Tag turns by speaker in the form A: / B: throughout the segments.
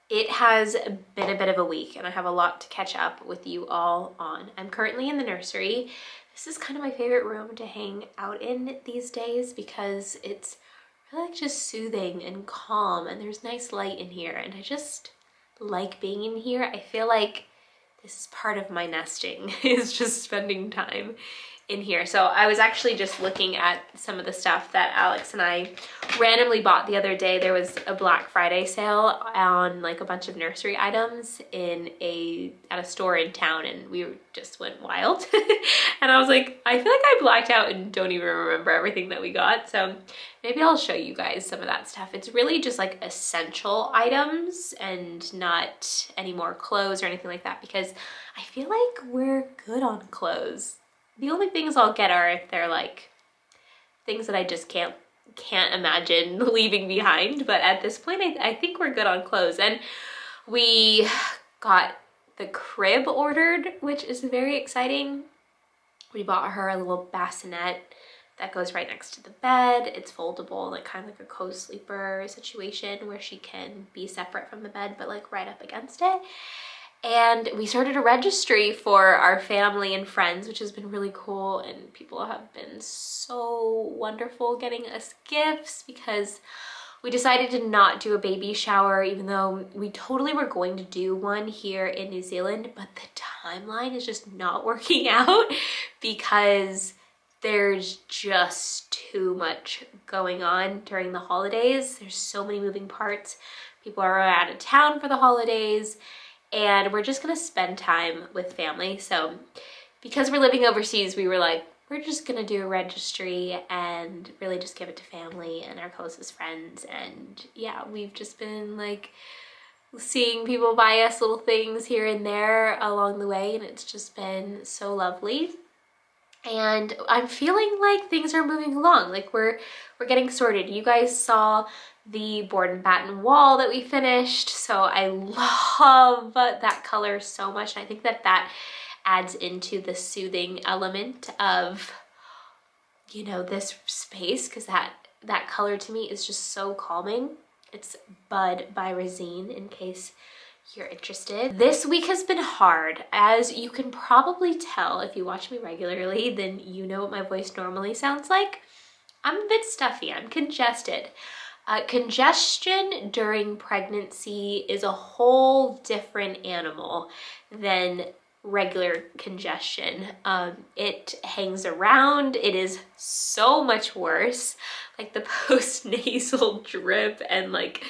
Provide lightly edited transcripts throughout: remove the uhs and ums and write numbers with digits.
A: It has been a bit of a week and I have a lot to catch up with you all on. I'm currently in the nursery. This is kind of my favorite room to hang out in these days because it's really like just soothing and calm, and there's nice light in here, and I just like being in here. I feel like this is part of my nesting is just spending time in here. So I was actually just looking at some of the stuff that Alex and I randomly bought the other day. There was a Black Friday sale on like a bunch of nursery items at a store in town, and we just went wild. And I was like, I feel like I blacked out and don't even remember everything that we got. So maybe I'll show you guys some of that stuff. It's really just like essential items and not any more clothes or anything like that, because I feel like we're good on clothes. The only things I'll get are if they're like things that I just can't imagine leaving behind. But at this point, I think we're good on clothes. And we got the crib ordered, which is very exciting. We bought her a little bassinet that goes right next to the bed. It's foldable, like kind of like a co-sleeper situation where she can be separate from the bed, but like right up against it. And we started a registry for our family and friends, which has been really cool. And people have been so wonderful getting us gifts, because we decided to not do a baby shower, even though we totally were going to do one here in New Zealand, but the timeline is just not working out because there's just too much going on during the holidays. There's so many moving parts. People are out of town for the holidays, and we're just gonna spend time with family. So because we're living overseas, we were like, we're just gonna do a registry and really just give it to family and our closest friends. And yeah, we've just been like seeing people buy us little things here and there along the way, and it's just been so lovely. And I'm feeling like things are moving along, like we're getting sorted. You guys saw the board and batten wall that we finished, so I love that color so much, and I think that adds into the soothing element of, you know, this space, because that color to me is just so calming. It's Bud by Rosine, in case you're interested. This week has been hard. As you can probably tell if you watch me regularly, then you know what my voice normally sounds like. I'm a bit stuffy, I'm congested. Congestion during pregnancy is a whole different animal than regular congestion. It hangs around. It is so much worse, like the post-nasal drip, and like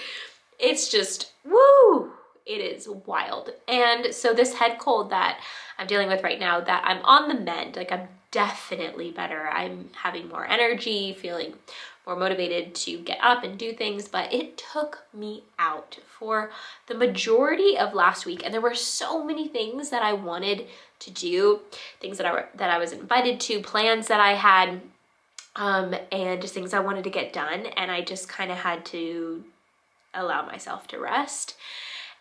A: it's just woo, it is wild. And so this head cold that I'm dealing with right now, that I'm on the mend, like I'm definitely better. I'm having more energy, feeling more motivated to get up and do things, but it took me out for the majority of last week. And there were so many things that I wanted to do, things that I was invited to, plans that I had, and just things I wanted to get done. And I just kind of had to allow myself to rest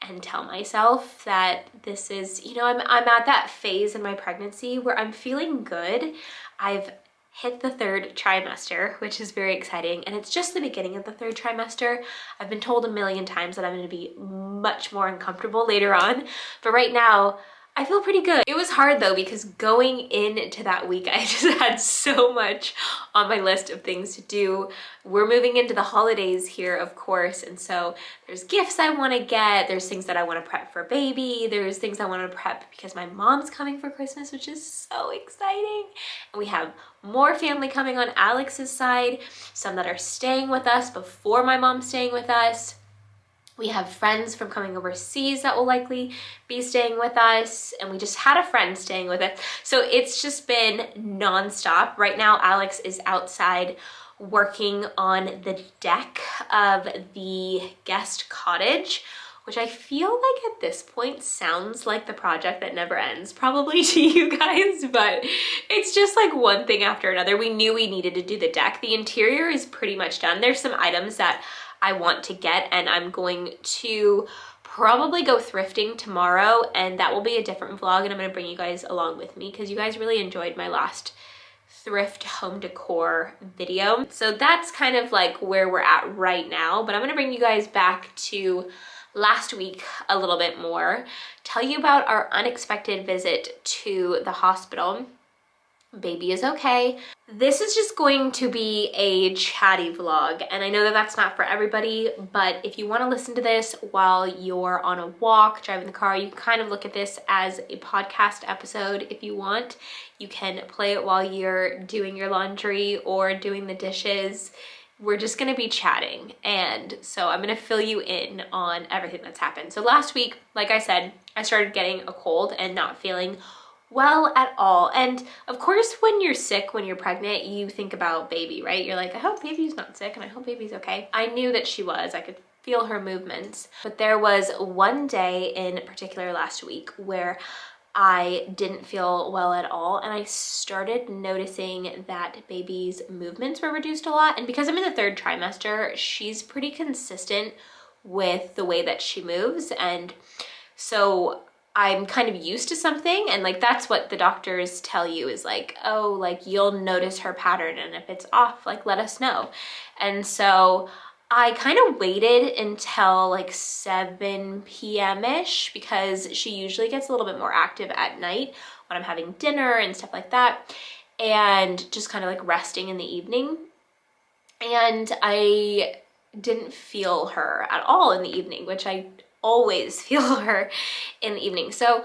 A: and tell myself that this is, you know, I'm at that phase in my pregnancy where I'm feeling good. I've hit the 3rd trimester, which is very exciting. And it's just the beginning of the 3rd trimester. I've been told a million times that I'm going to be much more uncomfortable later on. But right now, I feel pretty good. It was hard though, because going into that week, I just had so much on my list of things to do. We're moving into the holidays here, of course, and so there's gifts I want to get, there's things that I want to prep for baby, there's things I want to prep because my mom's coming for Christmas, which is so exciting. And we have more family coming on Alex's side, some that are staying with us before my mom's staying with us. We have friends from coming overseas that will likely be staying with us, and we just had a friend staying with us. So it's just been nonstop. Right now, Alex is outside working on the deck of the guest cottage, which I feel like at this point sounds like the project that never ends, probably to you guys, but it's just like one thing after another. We knew we needed to do the deck. The interior is pretty much done. There's some items that I want to get, and I'm going to probably go thrifting tomorrow, and that will be a different vlog, and I'm going to bring you guys along with me because you guys really enjoyed my last thrift home decor video. So that's kind of like where we're at right now, but I'm going to bring you guys back to last week a little bit more, tell you about our unexpected visit to the hospital. Baby is okay. This is just going to be a chatty vlog, and I know that that's not for everybody, but if you want to listen to this while you're on a walk, driving the car, you can kind of look at this as a podcast episode if you want. You can play it while you're doing your laundry or doing the dishes. We're just gonna be chatting, and so I'm gonna fill you in on everything that's happened. So last week, like I said, I started getting a cold and not feeling well at all. And of course, when you're sick, when you're pregnant, you think about baby, right? You're like, I hope baby's not sick and I hope baby's okay. I knew that she was. I could feel her movements. But there was one day in particular last week where I didn't feel well at all, and I started noticing that baby's movements were reduced a lot. And because I'm in the 3rd trimester, she's pretty consistent with the way that she moves, and so I'm kind of used to something, and like that's what the doctors tell you is like, oh, like you'll notice her pattern, and if it's off, like let us know. And so I kind of waited until like 7 p.m.-ish because she usually gets a little bit more active at night when I'm having dinner and stuff like that, and just kind of like resting in the evening. And I didn't feel her at all in the evening, which I always feel her in the evening. So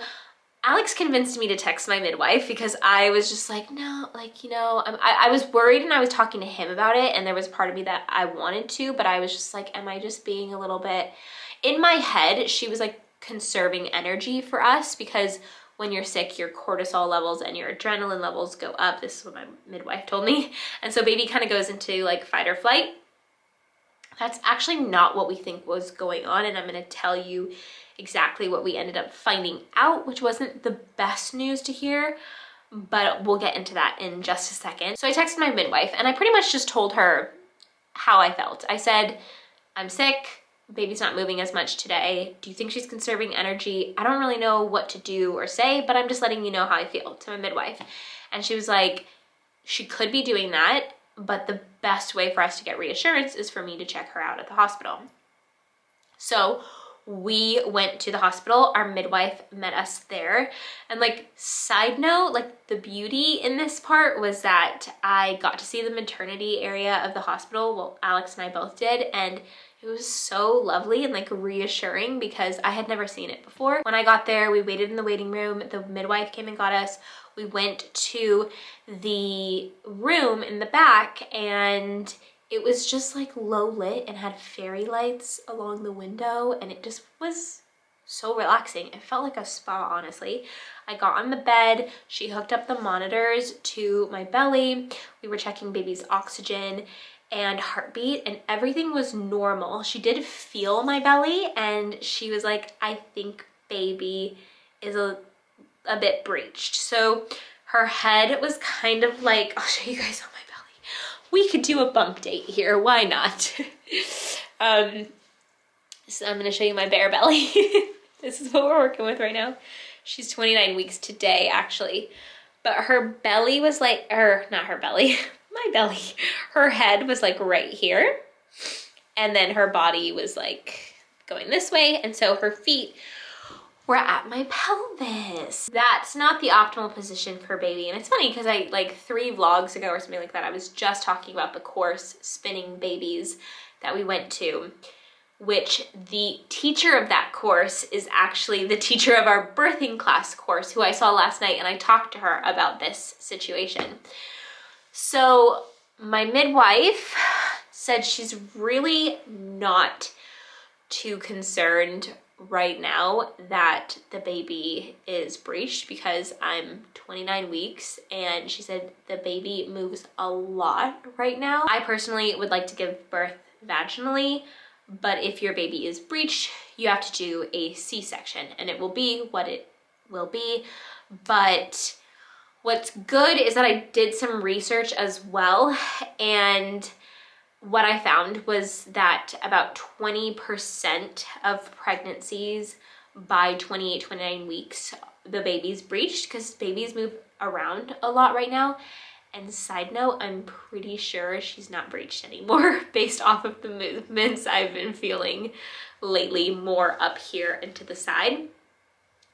A: Alex convinced me to text my midwife because I was just like, no, like, you know, I was worried, and I was talking to him about it, and there was part of me that I wanted to, but I was just like, am I just being a little bit, in my head, she was like conserving energy for us because when you're sick, your cortisol levels and your adrenaline levels go up. This is what my midwife told me. And so baby kind of goes into like fight or flight. That's actually not what we think was going on, and I'm gonna tell you exactly what we ended up finding out, which wasn't the best news to hear, but we'll get into that in just a second. So I texted my midwife, and I pretty much just told her how I felt. I said, I'm sick, baby's not moving as much today. Do you think she's conserving energy? I don't really know what to do or say, but I'm just letting you know how I feel, to my midwife. And she was like, she could be doing that, but the best way for us to get reassurance is for me to check her out at the hospital. So we went to the hospital. Our midwife met us there. And like, side note, like the beauty in this part was that I got to see the maternity area of the hospital. Well, Alex and I both did. And it was so lovely and like reassuring because I had never seen it before. When I got there, we waited in the waiting room. The midwife came and got us. We went to the room in the back, and it was just like low lit and had fairy lights along the window, and it just was so relaxing. It felt like a spa, honestly. I got on the bed, she hooked up the monitors to my belly, we were checking baby's oxygen and heartbeat, and everything was normal. She did feel my belly, and she was like, I think baby is a bit breached. So her head was kind of like, I'll show you guys on my belly. We could do a bump date here, why not? So I'm gonna show you my bare belly. This is what we're working with right now. She's 29 weeks today, actually. But her belly was like, not her belly, my belly. Her head was like right here. And then her body was like going this way. And so her feet were at my pelvis. That's not the optimal position for baby. And it's funny because I, like 3 vlogs ago or something like that, I was just talking about the course Spinning Babies that we went to, which the teacher of that course is actually the teacher of our birthing class course, who I saw last night, and I talked to her about this situation. So my midwife said she's really not too concerned right now that the baby is breached because I'm 29 weeks, and she said the baby moves a lot right now. I personally would like to give birth vaginally, but if your baby is breached, you have to do a C-section, and it will be what it will be. But what's good is that I did some research as well, and what I found was that about 20% of pregnancies by 28, 29 weeks, the baby's breached because babies move around a lot right now. And side note, I'm pretty sure she's not breached anymore based off of the movements I've been feeling lately, more up here and to the side.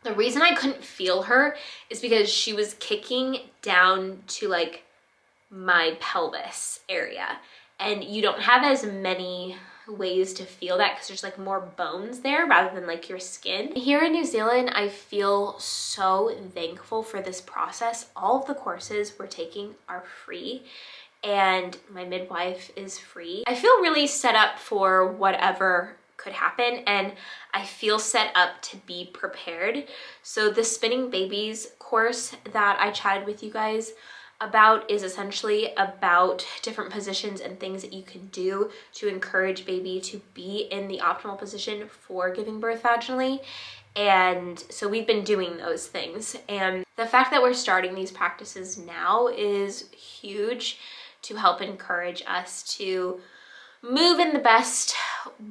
A: The reason I couldn't feel her is because she was kicking down to like my pelvis area. And you don't have as many ways to feel that because there's like more bones there rather than like your skin. Here in New Zealand, I feel so thankful for this process. All of the courses we're taking are free and my midwife is free. I feel really set up for whatever could happen, and I feel set up to be prepared. So the Spinning Babies course that I chatted with you guys about is essentially about different positions and things that you can do to encourage baby to be in the optimal position for giving birth vaginally. And so we've been doing those things, and the fact that we're starting these practices now is huge to help encourage us to move in the best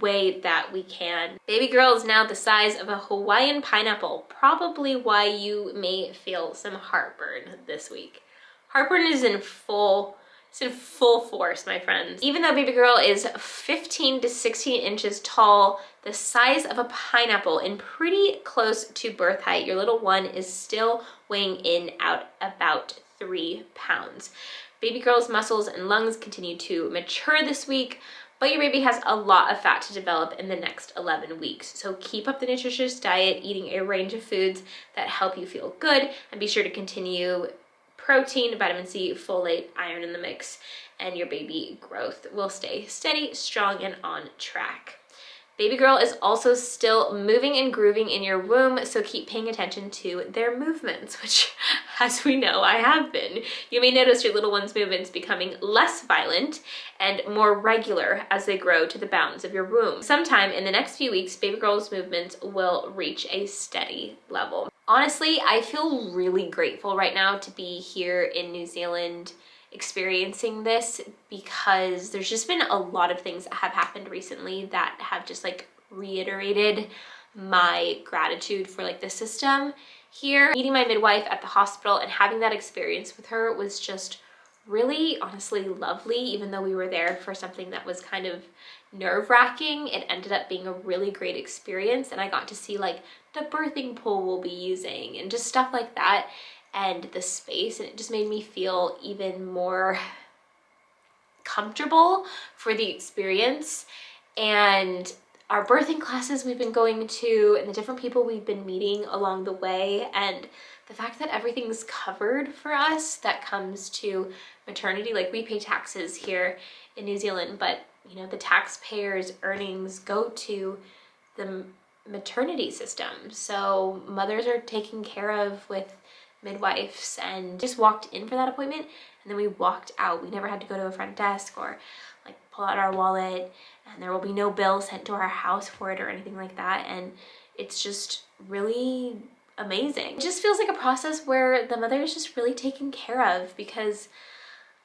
A: way that we can. Baby girl is now the size of a Hawaiian pineapple, probably why you may feel some heartburn this week. Heartburn is in full force, my friends. Even though baby girl is 15 to 16 inches tall, the size of a pineapple and pretty close to birth height, your little one is still weighing in at about 3 pounds. Baby girl's muscles and lungs continue to mature this week, but your baby has a lot of fat to develop in the next 11 weeks. So keep up the nutritious diet, eating a range of foods that help you feel good, and be sure to continue protein, vitamin C, folate, iron in the mix, and your baby growth will stay steady, strong, and on track. Baby girl is also still moving and grooving in your womb, so keep paying attention to their movements, which, as we know, I have been. You may notice your little one's movements becoming less violent and more regular as they grow to the bounds of your womb. Sometime in the next few weeks, baby girl's movements will reach a steady level. Honestly, I feel really grateful right now to be here in New Zealand experiencing this, because there's just been a lot of things that have happened recently that have just like reiterated my gratitude for like the system here. Meeting my midwife at the hospital and having that experience with her was just really honestly lovely. Even though we were there for something that was kind of nerve-wracking, it ended up being a really great experience, and I got to see like the birthing pool we'll be using and just stuff like that, and the space, and it just made me feel even more comfortable for the experience. And our birthing classes we've been going to, and the different people we've been meeting along the way, and the fact that everything's covered for us that comes to maternity. Like, we pay taxes here in New Zealand, but you know, the taxpayers' earnings go to the maternity system, so mothers are taken care of with midwives. And just walked in for that appointment, and then we walked out. We never had to go to a front desk or like pull out our wallet, and there will be no bill sent to our house for it or anything like that. And it's just really amazing. It just feels like a process where the mother is just really taken care of, because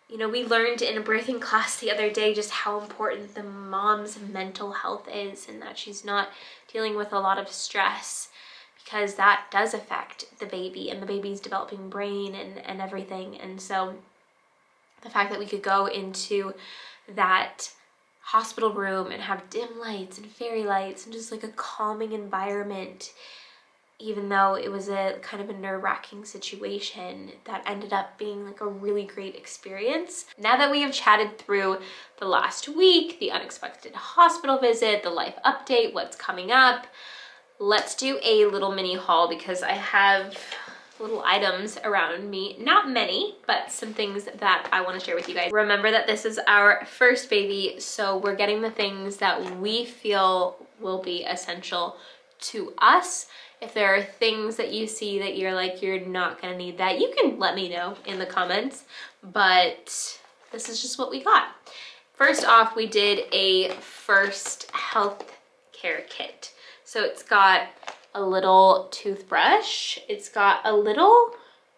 A: you know, we learned in a birthing class the other day just how important the mom's mental health is, and that she's not dealing with a lot of stress, because that does affect the baby and the baby's developing brain and everything. And so the fact that we could go into that hospital room and have dim lights and fairy lights and just like a calming environment, even though it was a kind of a nerve-wracking situation, that ended up being like a really great experience. Now that we have chatted through the last week, the unexpected hospital visit, the life update, what's coming up, let's do a little mini haul, because I have little items around me. Not many, but some things that I want to share with you guys. Remember that this is our first baby, so we're getting the things that we feel will be essential to us. If there are things that you see that you're like, you're not gonna need that, you can let me know in the comments, but this is just what we got. First off, we did a first health care kit. So it's got a little toothbrush, it's got a little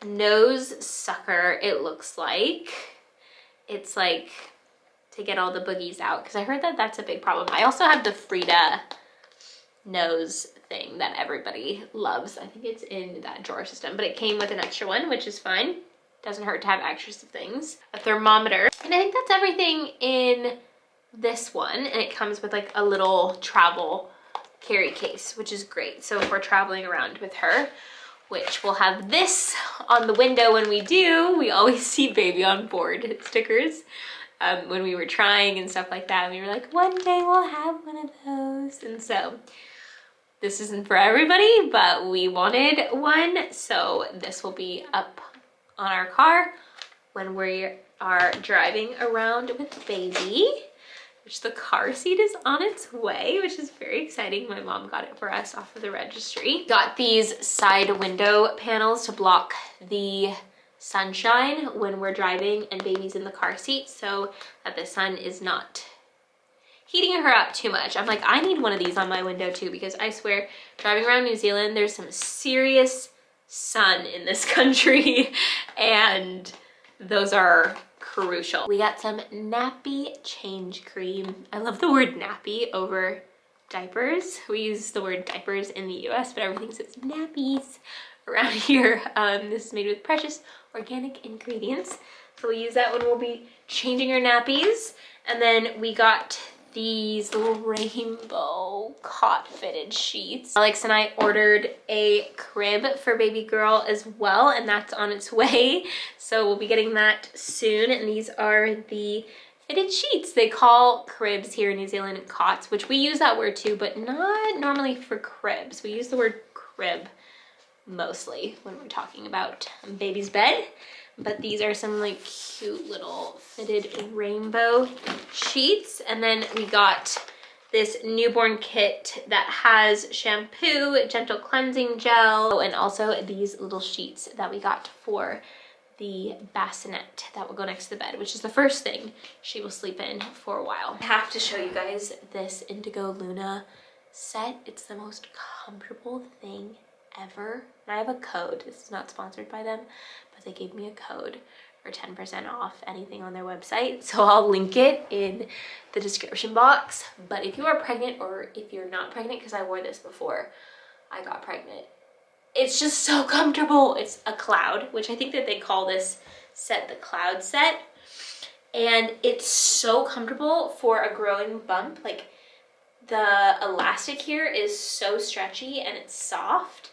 A: nose sucker, it looks like. It's like to get all the boogies out, because I heard that that's a big problem. I also have the Frida nose thing that everybody loves. I think it's in that drawer system, but it came with an extra one, which is fine. doesn't hurt to have extras of things. A thermometer. And I think that's everything in this one. And it comes with like a little travel carry case, which is great. So if we're traveling around with her, which we'll have this on the window when we do, we always see baby on board stickers. When we were trying and stuff like that, we were like, one day we'll have one of those. And so this isn't for everybody, but we wanted one. So this will be up on our car when we are driving around with baby, which the car seat is on its way, which is very exciting. My mom got it for us off of the registry. Got these side window panels to block the sunshine when we're driving and baby's in the car seat so that the sun is not heating her up too much. I'm like, I need one of these on my window too, because I swear, driving around New Zealand, there's some serious sun in this country and those are crucial. We got some nappy change cream. I love the word nappy over diapers. We use the word diapers in the US, but everything says nappies around here. This is made with precious organic ingredients. So we'll use that when we'll be changing our nappies. And then we got these little rainbow cot fitted sheets. Alex and I ordered a crib for baby girl as well, and that's on its way. So we'll be getting that soon. And these are the fitted sheets. They call cribs here in New Zealand cots, which we use that word too, but not normally for cribs. We use the word crib mostly when we're talking about baby's bed. But these are some like cute little fitted rainbow sheets. And then we got this newborn kit that has shampoo, gentle cleansing gel, and also these little sheets that we got for the bassinet that will go next to the bed, which is the first thing she will sleep in for a while. I have to show you guys this Indigo Luna set. It's the most comfortable thing ever. And I have a code. This is not sponsored by them, but they gave me a code for 10% off anything on their website. So I'll link it in the description box. But if you are pregnant, or if you're not pregnant, because I wore this before I got pregnant, it's just so comfortable. It's a cloud, which I think that they call this set the cloud set. And it's so comfortable for a growing bump. Like the elastic here is so stretchy and it's soft.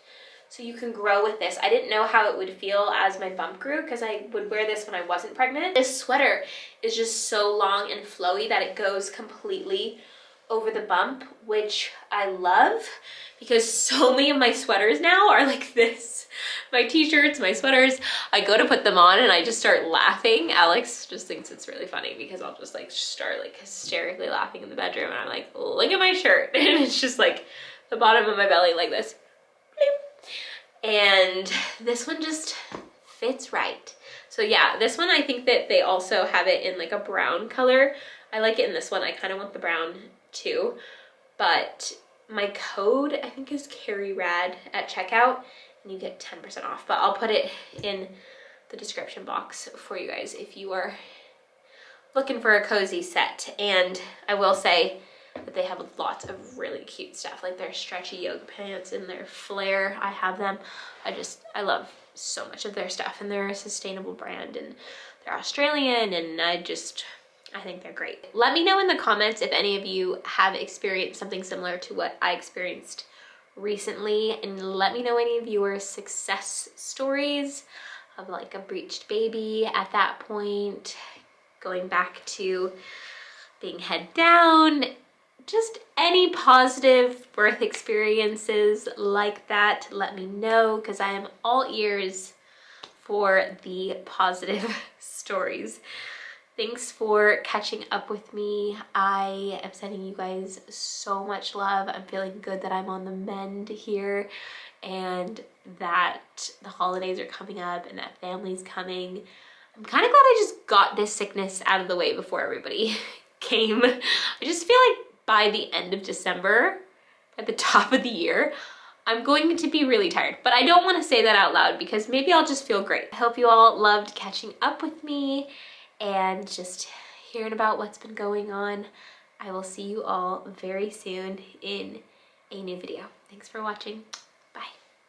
A: So you can grow with this. I didn't know how it would feel as my bump grew because I would wear this when I wasn't pregnant. This sweater is just so long and flowy that it goes completely over the bump, which I love because so many of my sweaters now are like this. My t-shirts, my sweaters, I go to put them on and I just start laughing. Alex just thinks it's really funny because I'll just like start like hysterically laughing in the bedroom and I'm like, look at my shirt. And it's just like the bottom of my belly like this. And this one just fits right. So yeah, this one I think that they also have it in like a brown color. I like it in this one. I kind of want the brown too. But my code I think is Carrie Rad at checkout and you get 10% off. But I'll put it in the description box for you guys if you are looking for a cozy set. And I will say that they have lots of really cute stuff, like their stretchy yoga pants and their flare. I have them. I love so much of their stuff, and they're a sustainable brand and they're Australian, and I think they're great. Let me know in the comments if any of you have experienced something similar to what I experienced recently, and let me know any of your success stories of like a breeched baby at that point, going back to being head down. Just any positive birth experiences like that, let me know because I am all ears for the positive stories. Thanks for catching up with me. I am sending you guys so much love. I'm feeling good that I'm on the mend here and that the holidays are coming up and that family's coming. I'm kind of glad I just got this sickness out of the way before everybody came. I just feel like by the end of December, at the top of the year, I'm going to be really tired. But I don't want to say that out loud because maybe I'll just feel great. I hope you all loved catching up with me and just hearing about what's been going on. I will see you all very soon in a new video. Thanks for watching.